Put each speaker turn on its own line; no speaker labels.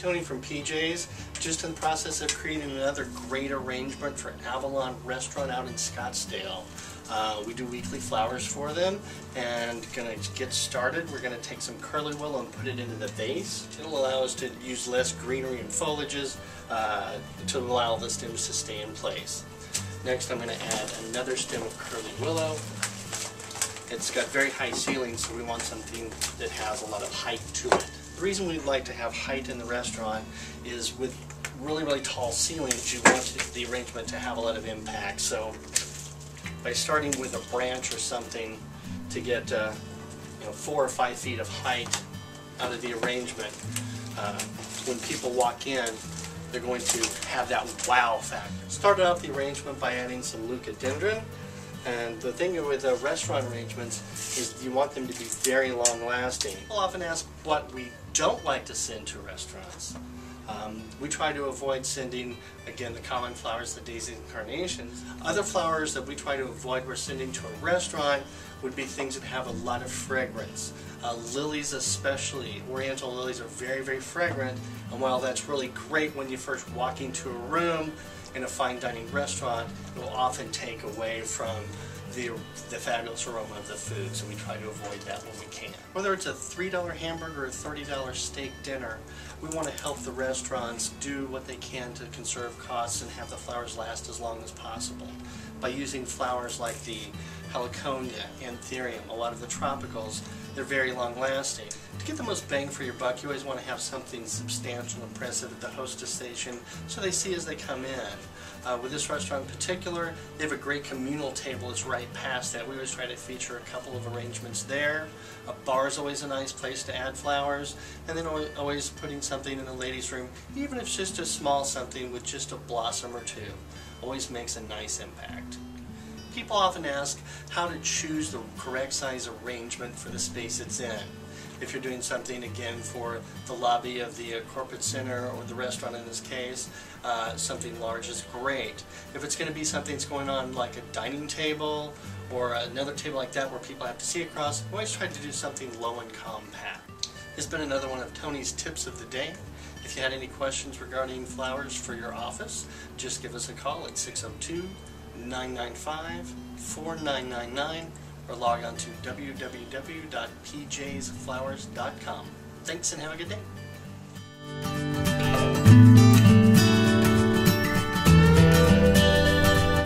Tony from PJ's, just in the process of creating another great arrangement for Avalon Restaurant out in Scottsdale. We do weekly flowers for them, and going to get started. We're going to take some curly willow and put it into the vase. It'll allow us to use less greenery and foliages to allow the stems to stay in place. Next, I'm going to add another stem of curly willow. It's got very high ceilings, so we want something that has a lot of height to it. The reason we'd like to have height in the restaurant is with really tall ceilings, you want the arrangement to have a lot of impact. So by starting with a branch or something to get 4 or 5 feet of height out of the arrangement, when people walk in, they're going to have that wow factor. Started out the arrangement by adding some leucadendron. And the thing with restaurant arrangements is you want them to be very long-lasting. People often ask what we don't like to send to restaurants. We try to avoid sending, again, the common flowers, the daisies and carnations. Other flowers that we try to avoid we're sending to a restaurant would be things that have a lot of fragrance. Lilies especially, oriental lilies are very fragrant, and while that's really great when you first walk into a room in a fine dining restaurant, it will often take away from the fabulous aroma of the food, so we try to avoid that when we can. Whether it's a $3 hamburger or a $30 steak dinner, we want to help the restaurants do what they can to conserve costs and have the flowers last as long as possible. By using flowers like the heliconia, anthurium, a lot of the tropicals, they're very long lasting. To get the most bang for your buck, you always want to have something substantial and impressive at the hostess station so they see as they come in. With this restaurant in particular, they have a great communal table that's right past that. We always try to feature a couple of arrangements there. A bar is always a nice place to add flowers, and then always putting something in the ladies' room, even if it's just a small something with just a blossom or two, always makes a nice impact. People often ask how to choose the correct size arrangement for the space it's in. If you're doing something, again, for the lobby of the corporate center or the restaurant in this case, something large is great. If it's going to be something that's going on like a dining table or another table like that where people have to see across, I always try to do something low and compact. This has been another one of Tony's tips of the day. If you had any questions regarding flowers for your office, just give us a call at 602-995-4999 or log on to www.pjsflowers.com. Thanks and have a good day.